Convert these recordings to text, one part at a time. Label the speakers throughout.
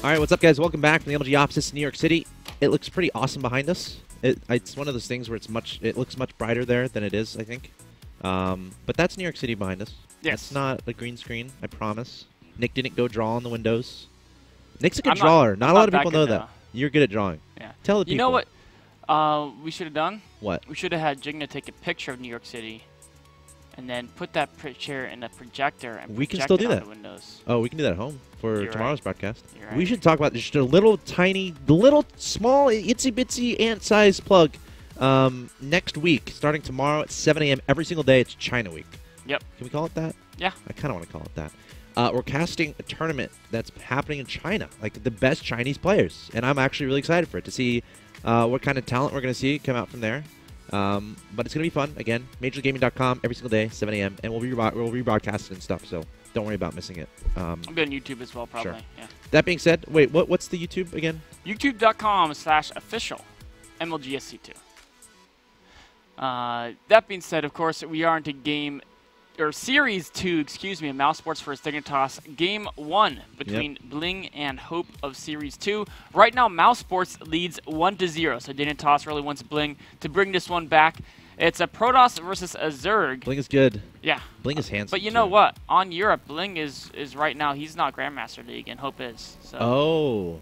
Speaker 1: All right, what's up, guys? Welcome back from the LG office in New York City. It looks pretty awesome behind us. It's one of those things where it looks much brighter there than it is, I think. But that's New York City behind us.
Speaker 2: Yes.
Speaker 1: That's not a green screen, I promise. Nick didn't go draw on the windows. Nick's a good drawer. Not a lot of people know that. You're good at drawing.
Speaker 2: Yeah.
Speaker 1: Tell the people.
Speaker 2: You know what we should have done?
Speaker 1: What?
Speaker 2: We should have had Jigna take a picture of New York City and then put that picture in a projector and
Speaker 1: we can
Speaker 2: project
Speaker 1: still
Speaker 2: it
Speaker 1: do that.
Speaker 2: onto Windows.
Speaker 1: Oh, we can do that at home for
Speaker 2: You're
Speaker 1: tomorrow's
Speaker 2: right.
Speaker 1: broadcast.
Speaker 2: You're right.
Speaker 1: We should talk about just a little tiny, small, itsy-bitsy ant-sized plug. Next week, starting tomorrow at 7 a.m. every single day, it's China Week.
Speaker 2: Yep.
Speaker 1: Can we call it that?
Speaker 2: Yeah.
Speaker 1: I kind of want to call it that. We're casting a tournament that's happening in China, like the best Chinese players. And I'm actually really excited for it, to see what kind of talent we're going to see come out from there. But it's going to be fun. Again, MajorLeagueGaming.com every single day, 7 a.m. And we'll rebroadcast it and stuff, so don't worry about missing it.
Speaker 2: I'll be on YouTube as well, probably.
Speaker 1: Sure.
Speaker 2: Yeah.
Speaker 1: That being said, wait, what's the YouTube again?
Speaker 2: YouTube.com/official MLGSC2. That being said, of course, we are into Series 2, excuse me, Mouse Sports vs. Dignitas, Game 1 between Bling and Hope of Series 2. Right now, Mouse Sports leads 1-0, so Dignitas really wants Bling to bring this one back. It's a Protoss versus a Zerg.
Speaker 1: Bling is good.
Speaker 2: Yeah.
Speaker 1: Bling is handsome.
Speaker 2: But you know what? On Europe, Bling is right now, he's not Grandmaster League, and Hope is. So.
Speaker 1: Oh.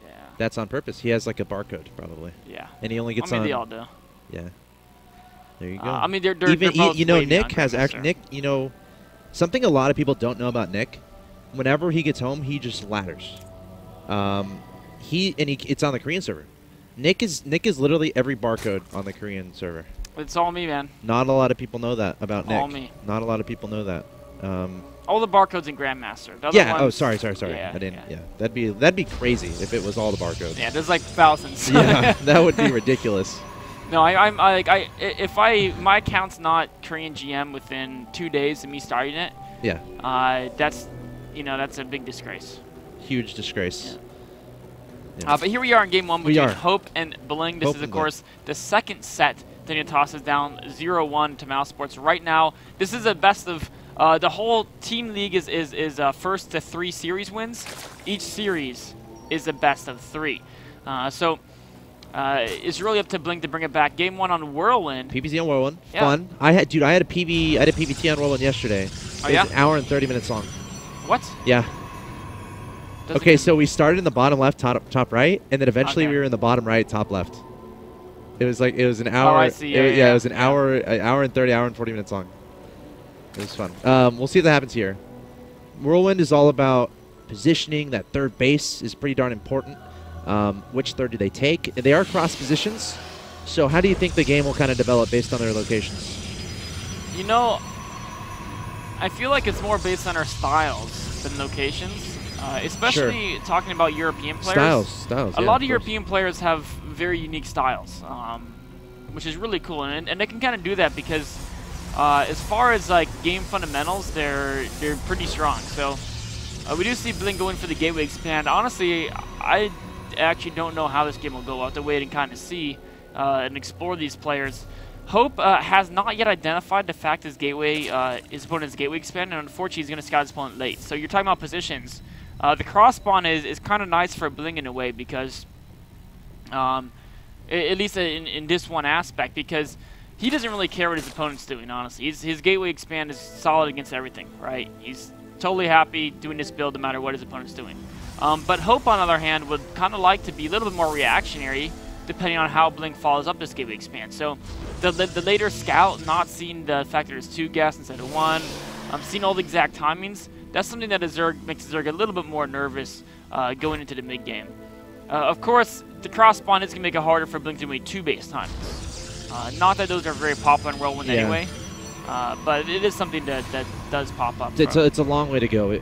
Speaker 2: Yeah.
Speaker 1: That's on purpose. He has like a barcode, probably.
Speaker 2: Yeah.
Speaker 1: And he only gets on.
Speaker 2: I mean, they all do.
Speaker 1: Yeah. There you go.
Speaker 2: I mean, they're
Speaker 1: even
Speaker 2: both
Speaker 1: you know,
Speaker 2: way
Speaker 1: Nick
Speaker 2: beyond
Speaker 1: has
Speaker 2: Grandmaster.
Speaker 1: actually Nick. Something a lot of people don't know about Nick. Whenever he gets home, he just ladders. It's on the Korean server. Nick is literally every barcode on the Korean server.
Speaker 2: It's all me, man.
Speaker 1: Not a lot of people know that about Nick.
Speaker 2: All me.
Speaker 1: Not a lot of people know that.
Speaker 2: All the barcodes in Grandmaster. The other
Speaker 1: Yeah.
Speaker 2: ones,
Speaker 1: Oh, sorry.
Speaker 2: Yeah,
Speaker 1: I didn't.
Speaker 2: yeah.
Speaker 1: Yeah. That'd be crazy if it was all the barcodes.
Speaker 2: Yeah, there's like thousands.
Speaker 1: Yeah. That would be ridiculous.
Speaker 2: No, if my account's not Korean GM within 2 days of me starting it,
Speaker 1: Yeah.
Speaker 2: that's a big disgrace.
Speaker 1: Huge disgrace.
Speaker 2: Yeah.
Speaker 1: Yeah.
Speaker 2: But here we are in Game 1
Speaker 1: We
Speaker 2: between
Speaker 1: are.
Speaker 2: Hope and Bling. This
Speaker 1: Hope
Speaker 2: is, of
Speaker 1: and Bling.
Speaker 2: course, the second set. Dignitas is down 0-1 to Mouse Sports right now. This is a best of. The whole team league is first to 3 series wins. Each series is a best of 3. So it's really up to Bling to bring it back. Game 1 on Whirlwind.
Speaker 1: PBT on Whirlwind.
Speaker 2: Yeah.
Speaker 1: Fun. I had a PBT on Whirlwind yesterday.
Speaker 2: Oh,
Speaker 1: It
Speaker 2: yeah?
Speaker 1: was an hour and 30 minutes long.
Speaker 2: What?
Speaker 1: Yeah.
Speaker 2: Doesn't
Speaker 1: Okay,
Speaker 2: mean-
Speaker 1: so we started in the bottom left, top right, and then eventually
Speaker 2: Okay.
Speaker 1: we were in the bottom right, top left. It was an hour.
Speaker 2: Oh, I see. Yeah,
Speaker 1: It was an hour and 30, hour and 40 minutes long. It was fun. We'll see if that happens here. Whirlwind is all about positioning. That third base is pretty darn important. Which third do they take? They are cross positions. So how do you think the game will kind of develop based on their locations?
Speaker 2: You know, I feel like it's more based on our styles than locations. Especially talking about European players.
Speaker 1: Styles.
Speaker 2: A
Speaker 1: Yeah,
Speaker 2: lot of
Speaker 1: course.
Speaker 2: European players have very unique styles, which is really cool, and they can kind of do that because as far as like game fundamentals, they're pretty strong. So we do see Bling going for the gateway expand. Honestly, I actually don't know how this game will go. We'll have to wait and kind of see and explore these players. Hope has not yet identified the fact his opponent's gateway expand, and unfortunately he's going to scout his opponent late. So you're talking about positions. The cross spawn is kind of nice for Bling in a way because, at least in this one aspect, because he doesn't really care what his opponent's doing, honestly. His gateway expand is solid against everything, right? He's totally happy doing this build no matter what his opponent's doing. But Hope, on the other hand, would kind of like to be a little bit more reactionary depending on how Bling follows up this gateway expand. So the later scout, not seeing the fact that there's 2 gas instead of 1, seeing all the exact timings, that's something that makes Zerg a little bit more nervous going into the mid-game. Of course, the cross spawn is going to make it harder for Bling to win 2 base times. Not that those are very popular in Whirlwind anyway, but it is something that does pop up.
Speaker 1: It's a long way to go.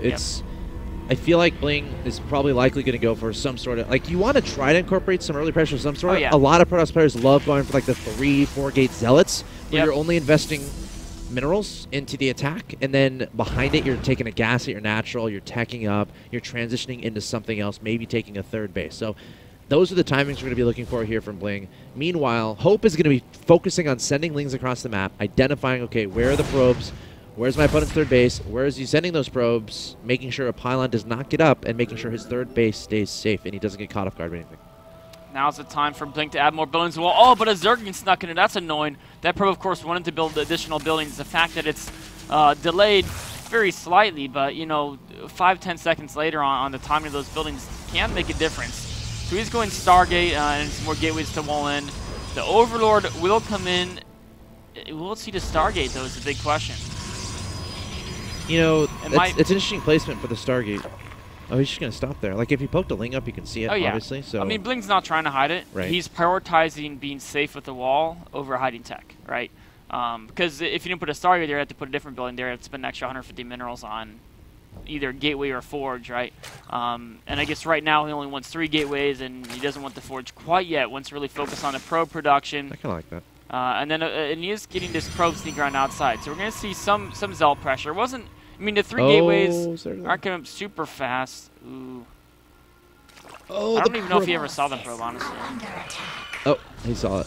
Speaker 1: I feel like Bling is probably likely going to go for some sort of, like, you want to try to incorporate some early pressure of some sort.
Speaker 2: Oh, yeah.
Speaker 1: A lot of Protoss players love going for like the 3-4 gate zealots, where you're only investing minerals into the attack, and then behind it you're taking a gas at your natural, you're teching up, you're transitioning into something else, maybe taking a third base. So those are the timings we're going to be looking for here from Bling. Meanwhile, Hope is going to be focusing on sending Lings across the map, identifying, okay, where are the probes, Where's my opponent's third base? Where is he sending those probes? Making sure a pylon does not get up and making sure his third base stays safe and he doesn't get caught off guard by anything.
Speaker 2: Now's the time for Bling to add more buildings. Well, oh, but a Zergling snuck in, and that's annoying. That probe, of course, wanted to build additional buildings. The fact that it's delayed very slightly, but, you know, 5-10 seconds later on the timing of those buildings can make a difference. So he's going Stargate and some more gateways to wall in. The Overlord will come in. Will it see the Stargate, though, is the big question.
Speaker 1: You know, it's an interesting placement for the Stargate. Oh, he's just going to stop there. Like, if he poked a Ling up, you can see it, obviously. So
Speaker 2: I mean, Bling's not trying to hide it.
Speaker 1: Right.
Speaker 2: He's prioritizing being safe with the wall over hiding tech, right? Because if you didn't put a Stargate there, you have to put a different building there. You have to spend an extra 150 minerals on either Gateway or Forge, right? And I guess right now he only wants 3 Gateways, and he doesn't want the Forge quite yet. Wants to really focus on the probe production.
Speaker 1: I kind of like that.
Speaker 2: And then and he is getting this probe sneaker on outside. So we're going to see some Zelt pressure. I mean, the 3 gateways aren't coming up super fast. Ooh.
Speaker 1: Oh,
Speaker 2: I don't even know if he ever saw the probe, honestly.
Speaker 1: Oh, he saw it.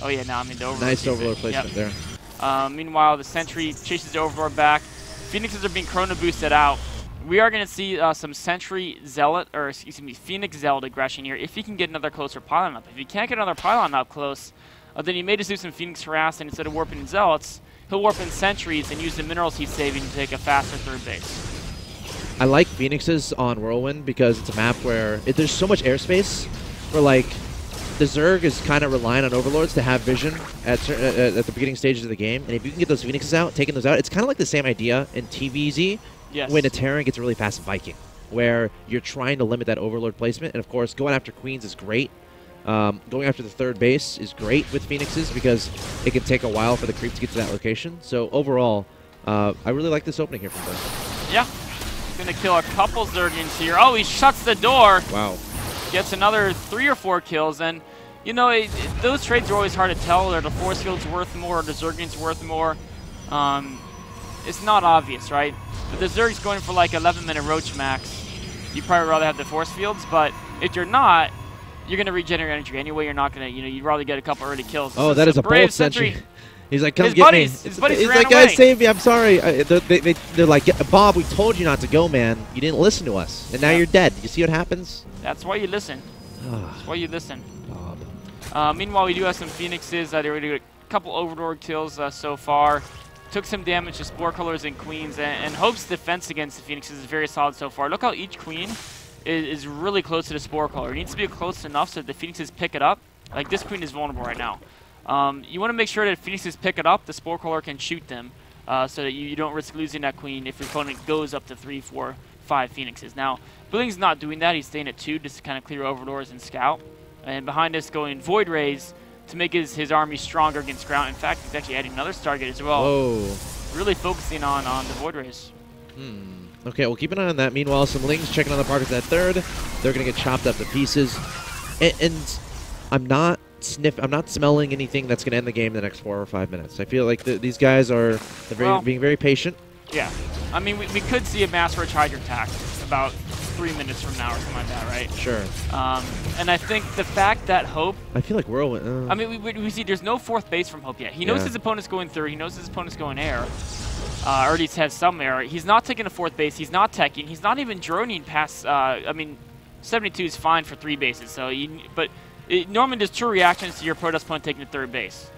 Speaker 2: Oh, yeah, no, I mean, the Overlord.
Speaker 1: Nice Overlord placement there.
Speaker 2: Meanwhile, the Sentry chases the Overlord back. Phoenixes are being Chrono boosted out. We are going to see some Sentry Zealot, or excuse me, Phoenix Zealot aggression here if he can get another closer pylon up. If he can't get another pylon up close, then he may just do some Phoenix harass, and instead of warping Zealots, he'll warp in Sentries and use the minerals he's saving to take a faster third base.
Speaker 1: I like Phoenixes on Whirlwind because it's a map where there's so much airspace where, like, the Zerg is kind of relying on Overlords to have vision at the beginning stages of the game. And if you can get those Phoenixes out, taking those out, it's kind of like the same idea in TVZ when a Terran gets really fast Viking, where you're trying to limit that Overlord placement. And, of course, going after Queens is great. Going after the third base is great with Phoenixes because it can take a while for the creep to get to that location. So overall, I really like this opening here from Bling.
Speaker 2: Yeah. He's going to kill a couple Zergings here. Oh, he shuts the door.
Speaker 1: Wow.
Speaker 2: Gets another 3 or 4 kills. And, you know, those trades are always hard to tell. Are the Force Field's worth more? Are the Zergings worth more? It's not obvious, right? But the Zerg's going for like 11-minute Roach Max. You'd probably rather have the Force Fields. But if you're not, you're going to regenerate energy anyway. You're not going to, you'd rather get a couple early kills.
Speaker 1: Oh, that is a bold Sentry. He's like, come
Speaker 2: his
Speaker 1: get
Speaker 2: buddies,
Speaker 1: me.
Speaker 2: His buddies
Speaker 1: He's
Speaker 2: ran
Speaker 1: like,
Speaker 2: away.
Speaker 1: guys, save me. I'm sorry. They're like, Bob, we told you not to go, man. You didn't listen to us. And now you're dead. You see what happens?
Speaker 2: That's why you listen. That's why you listen.
Speaker 1: Bob.
Speaker 2: Meanwhile, we do have some Phoenixes. They already got a couple Overlord kills so far. Took some damage to Spore Colors and Queens. And Hope's defense against the Phoenixes is very solid so far. Look how each Queen is really close to the Spore Color. It needs to be close enough so that the Phoenixes pick it up. Like, this Queen is vulnerable right now. You want to make sure that if Phoenixes pick it up, the Spore Color can shoot them so that you don't risk losing that Queen if your opponent goes up to 3, 4, 5 Phoenixes. Now, Bling's not doing that. He's staying at 2 just to kind of clear Overlords and scout. And behind us going Void Rays to make his army stronger against ground. In fact, he's actually adding another Stargate as well.
Speaker 1: Whoa.
Speaker 2: Really focusing on the Void Rays.
Speaker 1: Okay, we'll keep an eye on that. Meanwhile, some Lings checking on the Parkers at third. They're going to get chopped up to pieces. And I'm not smelling anything that's going to end the game in the next 4 or 5 minutes. I feel like these guys are being very patient.
Speaker 2: Yeah. I mean, we could see a Mass Roach Hydra attack about 3 minutes from now or something like that, right?
Speaker 1: Sure.
Speaker 2: And I think the fact that Hope...
Speaker 1: I feel like Whirlwind...
Speaker 2: I mean, we see there's no 4th base from Hope yet. He knows his opponent's going third. He knows his opponent's going air. Or at least has some air. He's not taking a 4th base. He's not teching. He's not even droning past... I mean, 72 is fine for 3 bases. So, normally there's 2 reactions to your Protoss opponent taking the 3rd base.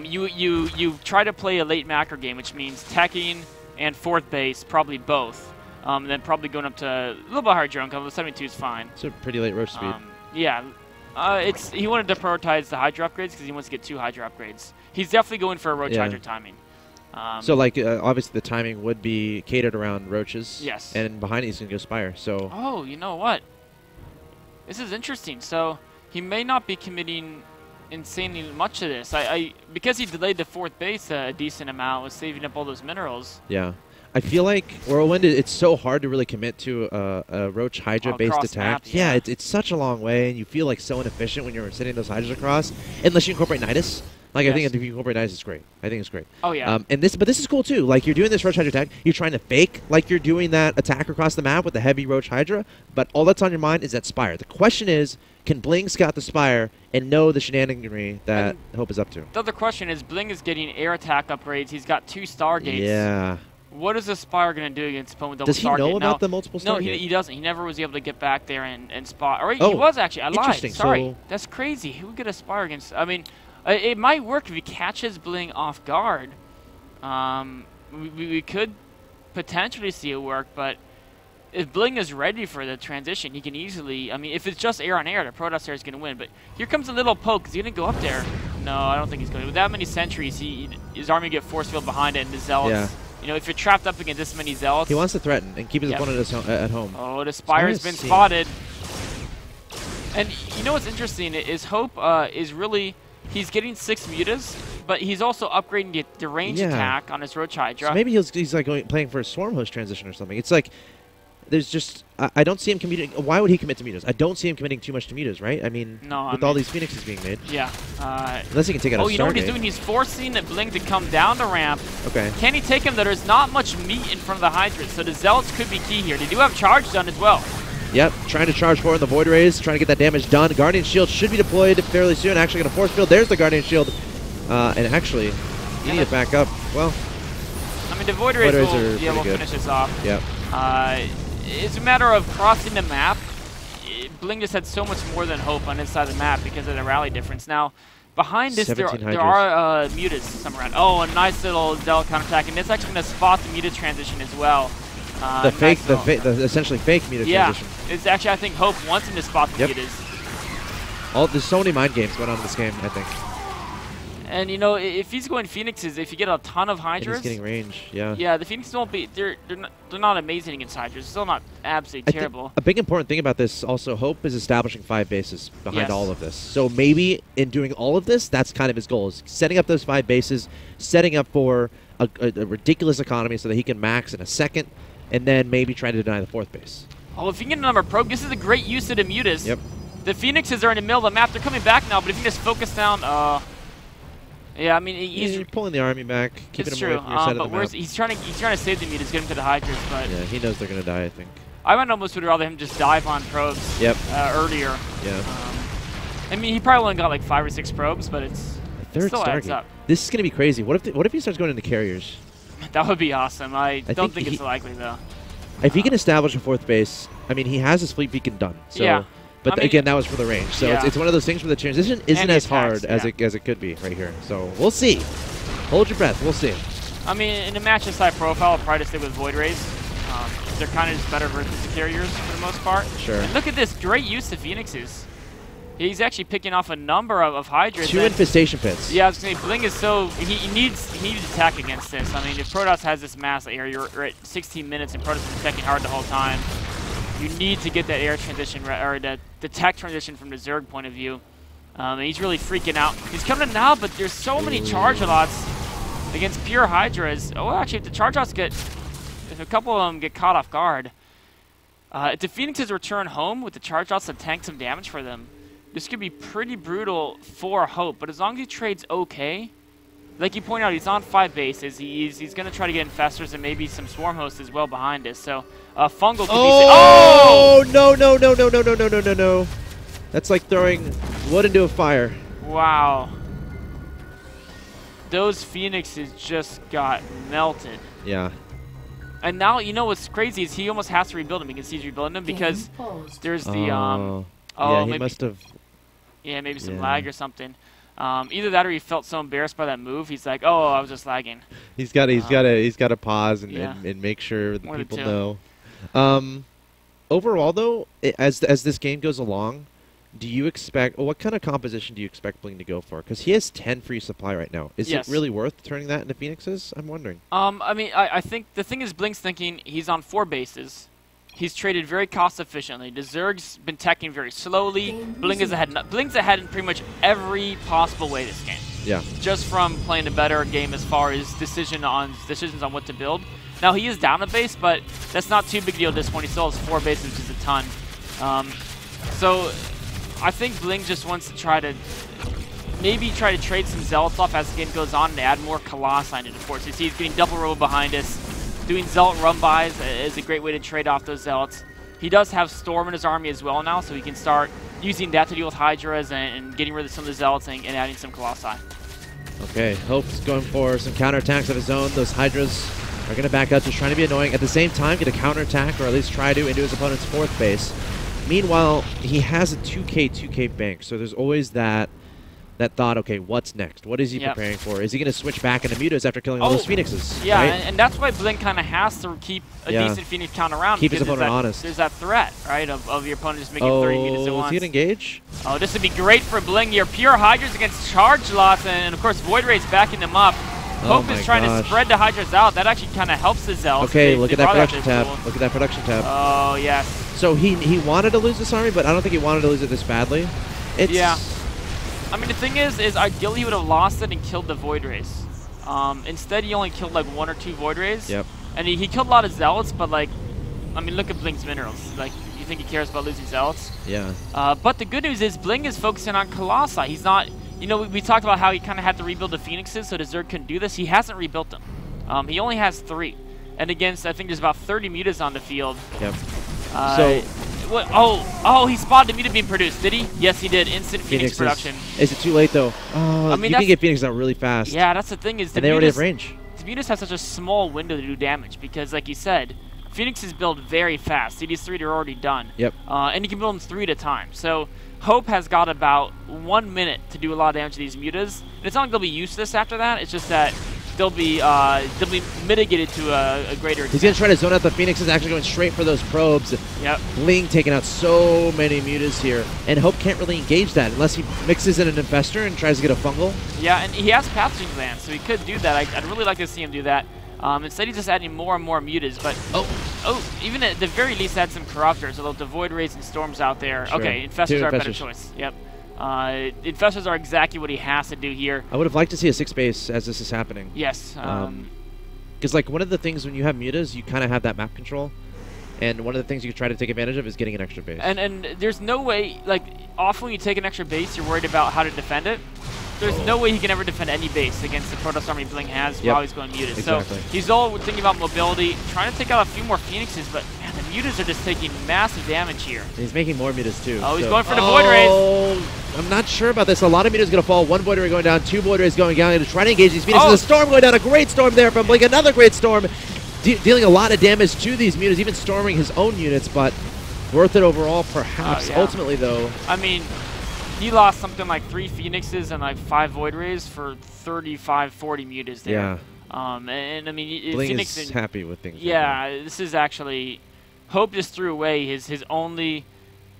Speaker 2: You try to play a late macro game, which means teching and 4th base, probably both. And then probably going up to a little bit higher drone count. The 72 is fine.
Speaker 1: It's a pretty late roach speed.
Speaker 2: Yeah. He wanted to prioritize the Hydra upgrades because he wants to get 2 Hydra upgrades. He's definitely going for a Roach Hydra timing.
Speaker 1: So, like, obviously the timing would be catered around Roaches.
Speaker 2: Yes.
Speaker 1: And behind it, he's going to go Spire. So.
Speaker 2: Oh, you know what? This is interesting. So, he may not be committing insanely much to this. Because he delayed the 4th base a decent amount, was saving up all those minerals.
Speaker 1: Yeah. I feel like Whirlwind, it's so hard to really commit to a Roach Hydra-based attack.
Speaker 2: Map,
Speaker 1: yeah, it's such a long way, and you feel like so inefficient when you're sending those Hydras across, unless you incorporate Nidus. Like, I think if you incorporate Nidus, it's great. I think it's great.
Speaker 2: Oh, yeah.
Speaker 1: But this is cool, too. Like, you're doing this Roach Hydra attack. You're trying to fake like you're doing that attack across the map with the heavy Roach Hydra, but all that's on your mind is that Spire. The question is, can Bling scout the Spire and know the shenaniganry that Hope is up to?
Speaker 2: The other question is, Bling is getting air attack upgrades. He's got 2 Stargates.
Speaker 1: Yeah.
Speaker 2: What is the Spire going to do against opponent with double
Speaker 1: Does he know
Speaker 2: Stargate?
Speaker 1: about the multiple Stargate?
Speaker 2: No, he doesn't. He never was able to get back there and spot. Or he
Speaker 1: Oh,
Speaker 2: was actually. I lied.
Speaker 1: interesting.
Speaker 2: Sorry.
Speaker 1: So
Speaker 2: That's crazy. Who would get a Spire against? I mean, it might work if he catches Bling off guard. We could potentially see it work, but if Bling is ready for the transition, he can easily. I mean, if it's just air on air, the Protoss air is going to win. But here comes a little poke. Is he going to go up there? No, I don't think he's going to. With that many sentries, his army get force field behind it, and the Zealots.
Speaker 1: Yeah.
Speaker 2: You know, if you're trapped up against this many Zealots.
Speaker 1: he wants to threaten and keep his opponent at home.
Speaker 2: Oh, the Spire has been spotted. And you know what's interesting is Hope is really. He's getting 6 mutas, but he's also upgrading the range attack on his Roach Hydra.
Speaker 1: So maybe he's like playing for a Swarm Host transition or something. It's like there's just I don't see him committing. Why would he commit to mutas? I don't see him committing too much to mutas, right? I mean, with all these Phoenixes being made.
Speaker 2: Yeah.
Speaker 1: Unless he can take out a Stargate.
Speaker 2: Oh, you know what he's doing? He's forcing the Bling to come down the ramp.
Speaker 1: Okay.
Speaker 2: Can he take him? There's not much meat in front of the Hydras, so the Zealots could be key here. They do have charge done as well.
Speaker 1: Yep, trying to charge forward in the Void Rays, trying to get that damage done. Guardian Shield should be deployed fairly soon. Actually going to force field. There's the Guardian Shield. And actually, you need to back up. Well,
Speaker 2: I mean, the Void Rays will finish this off.
Speaker 1: Yep.
Speaker 2: It's a matter of crossing the map. Bling just had so much more than Hope on his side of the map because of the rally difference. Now, behind this, there are mutas somewhere around. Oh, a nice little Zealot counterattack, and it's actually going to spot the muta transition as well.
Speaker 1: The essentially fake muta transition.
Speaker 2: It's actually, I think Hope wants him to spot the mutas.
Speaker 1: There's so many mind games going on in this game, I think.
Speaker 2: And you know, if he's going Phoenixes, if you get a ton of Hydras,
Speaker 1: and he's getting range. Yeah.
Speaker 2: Yeah, the Phoenixes won't be. They're not amazing against Hydras. Still not absolutely terrible.
Speaker 1: A big important thing about this also, Hope is establishing 5 bases behind all of this. So maybe in doing all of this, that's kind of his goal: is setting up those 5 bases, setting up for a ridiculous economy so that he can max in a second, and then maybe try to deny the 4th base.
Speaker 2: Oh, if you can get another probe, this is a great use of the mutas.
Speaker 1: Yep.
Speaker 2: The Phoenixes are in the middle of the map. They're coming back now, but if you can just focus down. Yeah, I mean he's
Speaker 1: pulling the army back, keeping him away from your side of the map.
Speaker 2: He's trying to save the mutas, get him to the Hydras, but
Speaker 1: yeah, he knows they're gonna die. I think.
Speaker 2: I would almost rather him just dive on probes.
Speaker 1: Yep.
Speaker 2: Earlier.
Speaker 1: Yeah.
Speaker 2: I mean, he probably only got like 5 or 6 probes, but it still adds up.
Speaker 1: This is gonna be crazy. What if he starts going into carriers?
Speaker 2: That would be awesome. I don't think it's likely though.
Speaker 1: If he can establish a 4th base, I mean, he has his fleet beacon done. So,
Speaker 2: yeah.
Speaker 1: But again, that was for the range. So it's one of those things where the transition isn't as hard as it could be right here. So we'll see. Hold your breath. We'll see.
Speaker 2: I mean, in a match this high profile, I'll probably stay with Void Rays. They're kind of just better versus the carriers for the most part.
Speaker 1: Sure.
Speaker 2: And look at this great use of Phoenixes. He's actually picking off a number of Hydras.
Speaker 1: 2 infestation pits.
Speaker 2: Yeah, I was going to say, Bling is so... He needs attack against this. I mean, if Protoss has this mass air, you're at 16 minutes and Protoss is attacking hard the whole time. You need to get that air transition, or the tech transition from the Zerg point of view. And he's really freaking out. He's coming in now, but there's so many charge lots against pure Hydras. Oh, actually, if the charge lots if a couple of them get caught off guard, if the Phoenixes return home with the charge lots to tank some damage for them, this could be pretty brutal for Hope. But as long as he trades okay, like you point out, he's on 5 bases. He's going to try to get Infestors and maybe some Swarm Hosts as well behind us. So Fungal could be...
Speaker 1: Oh! No. That's like throwing wood into a fire.
Speaker 2: Wow. Those Phoenixes just got melted.
Speaker 1: Yeah.
Speaker 2: And now, you know what's crazy is he almost has to rebuild them. You can see he's rebuilding them because there's the...
Speaker 1: yeah, he must have...
Speaker 2: Yeah, maybe some lag or something. Either that or he felt so embarrassed by that move. He's like, "Oh, I was just lagging."
Speaker 1: He's got to pause and make sure the people know. Overall, though, as this game goes along, do you expect? What kind of composition do you expect Bling to go for? Because he has 10 free supply right now. Is it really worth turning that into Phoenixes? I'm wondering.
Speaker 2: I mean, I think the thing is, Bling's thinking he's on 4 bases. He's traded very cost efficiently. The Zerg's been teching very slowly. Bling's ahead in pretty much every possible way this game.
Speaker 1: Yeah. Just
Speaker 2: from playing a better game as far as decisions on what to build. Now he is down a base, but that's not too big a deal at this point. He still has 4 bases, which is a ton. So I think Bling just wants to try to trade some Zealots off as the game goes on and add more Colossi into the force. You see he's getting double row behind us. Doing Zealot run-bys is a great way to trade off those Zealots. He does have Storm in his army as well now, so he can start using that to deal with Hydras and getting rid of some of the Zealots and adding some Colossi.
Speaker 1: Okay, Hope's going for some counterattacks of his own. Those Hydras are going to back up, just trying to be annoying. At the same time, get a counterattack, or at least try to, into his opponent's 4th base. Meanwhile, he has a 2k bank, so there's always that thought, okay, what's next? What is he preparing for? Is he going to switch back into mutas after killing all those Phoenixes?
Speaker 2: Yeah,
Speaker 1: right?
Speaker 2: and that's why Bling kind of has to keep a decent Phoenix count around.
Speaker 1: Keep his opponent honest.
Speaker 2: There's that threat, right, of your opponent just making 30 mutas at once.
Speaker 1: Is he going to engage?
Speaker 2: Oh, this would be great for Bling. Your pure Hydras against charge lots, and of course Void Ray's backing them up. Hope is trying to spread the Hydras out. That actually kind of helps the Zealots.
Speaker 1: Okay, look at that production tab. Look at that production tab.
Speaker 2: Oh, yes.
Speaker 1: So he wanted to lose this army, but I don't think he wanted to lose it this badly.
Speaker 2: Yeah. I mean, the thing is ideally he would have lost it and killed the Void Rays. Instead, he only killed like 1 or 2 Void Rays.
Speaker 1: Yep. And
Speaker 2: he killed a lot of Zealots, but like, I mean, look at Bling's minerals. Like, you think he cares about losing Zealots?
Speaker 1: Yeah.
Speaker 2: But the good news is Bling is focusing on Colossi. He's not, you know, we talked about how he kind of had to rebuild the Phoenixes, so the Zerg couldn't do this. He hasn't rebuilt them. He only has 3. And against, I think there's about 30 mutas on the field.
Speaker 1: Yep.
Speaker 2: What? Oh, he spotted a muta being produced, did he? Yes, he did. Instant Phoenix production.
Speaker 1: Is it too late, though? Oh, I mean, you can get Phoenix out really fast.
Speaker 2: Yeah, that's the thing is
Speaker 1: and they already have range.
Speaker 2: The mutas have such a small window to do damage because, like you said, Phoenixes build very fast. CD3 are already done.
Speaker 1: Yep.
Speaker 2: And you can build them 3 at a time. So Hope has got about 1 minute to do a lot of damage to these mutas. And it's not like they'll be useless after that. It's just that they'll be mitigated to a greater extent.
Speaker 1: He's going to try to zone out the Phoenixes, actually going straight for those probes.
Speaker 2: Yep.
Speaker 1: Bling taking out so many mutas here. And Hope can't really engage that unless he mixes in an Infestor and tries to get a Fungal.
Speaker 2: Yeah, and he has Pathogene Gland, so he could do that. I'd really like to see him do that. Instead, he's just adding more and more mutas. But, even at the very least, add some Corruptors, although the Void Rays and Storms out there. Sure. Okay, Infestors are a better choice. Yep. Infestors are exactly what he has to do here.
Speaker 1: I would have liked to see a 6 base as this is happening.
Speaker 2: Yes.
Speaker 1: Because like one of the things when you have mutas, you kind of have that map control. And one of the things you can try to take advantage of is getting an extra base.
Speaker 2: And there's no way, like, often when you take an extra base, you're worried about how to defend it. There's no way he can ever defend any base against the Protoss army Bling has while he's going muted.
Speaker 1: Exactly.
Speaker 2: So he's all thinking about mobility, trying to take out a few more Phoenixes, but man, the mutas are just taking massive damage here.
Speaker 1: And he's making more mutas too.
Speaker 2: Oh, he's going for the Void Rays.
Speaker 1: I'm not sure about this. A lot of mutas going to fall. 1 Void Ray going down, 2 Void Rays going down. He's trying to engage these Phoenixes. A storm going down. A great storm there from Bling. Another great storm. Dealing a lot of damage to these mutas, even storming his own units, but worth it overall, perhaps. Ultimately, though.
Speaker 2: I mean, he lost something like 3 Phoenixes and like 5 Void Rays for 35, 40 mutas there.
Speaker 1: Yeah.
Speaker 2: And I mean,
Speaker 1: Bling
Speaker 2: Phoenix
Speaker 1: is happy with things.
Speaker 2: Yeah, this is actually Hope just threw away his only.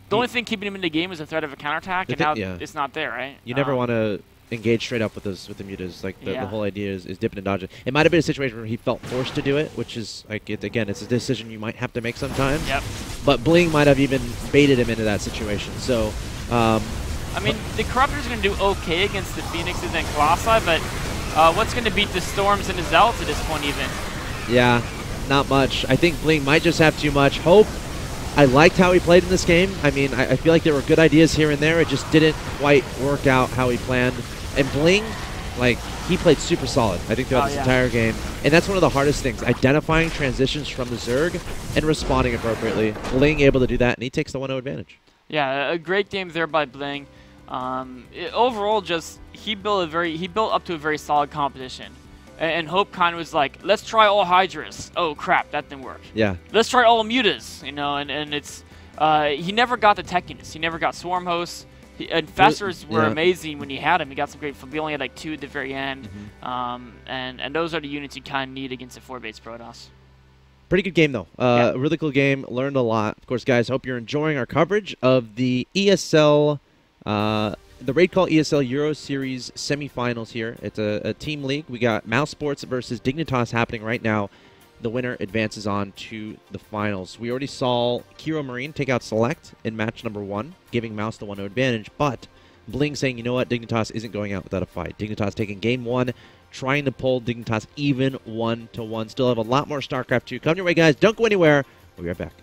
Speaker 2: The only thing keeping him in the game is the threat of a counterattack, and now it's not there, right?
Speaker 1: You never want to engage straight up with the mutas. Like the whole idea is dipping and dodging. It might have been a situation where he felt forced to do it, which is like again, it's a decision you might have to make sometimes.
Speaker 2: Yep.
Speaker 1: But Bling might have even baited him into that situation. So.
Speaker 2: I mean, the Corruptor's going to do okay against the Phoenixes and Colossi, but what's going to beat the Storms and the Zealots at this point even?
Speaker 1: Yeah, not much. I think Bling might just have too much. Hope, I liked how he played in this game. I mean, I feel like there were good ideas here and there. It just didn't quite work out how he planned. And Bling, like, he played super solid, I think, throughout this entire game. And that's one of the hardest things, identifying transitions from the Zerg and responding appropriately. Bling able to do that, and he takes the 1-0 advantage.
Speaker 2: Yeah, a great game there by Bling. Overall, just he built up to a very solid competition, and Hope kind of was like, let's try all Hydras. Oh crap, that didn't work. Yeah. Let's try all mutas, you know, and it's he never got the techiness. He never got Swarm Hosts. Infestors were amazing when he had them. He got some great. We only had like 2 at the very end, and those are the units you kind of need against a 4-base Protoss.
Speaker 1: Pretty good game, though. Really cool game. Learned a lot. Of course, guys, hope you're enjoying our coverage of the ESL, the Raid Call ESL Euro Series semifinals here. It's a team league. We got Mouse Sports versus Dignitas happening right now. The winner advances on to the finals. We already saw Kiro Marine take out Select in match number 1, giving Mouse the 1-0 advantage, but Bling saying, you know what, Dignitas isn't going out without a fight. Dignitas taking game 1, trying to pull Dignitas even 1-1. Still have a lot more StarCraft 2 coming your way, guys. Don't go anywhere. We'll be right back.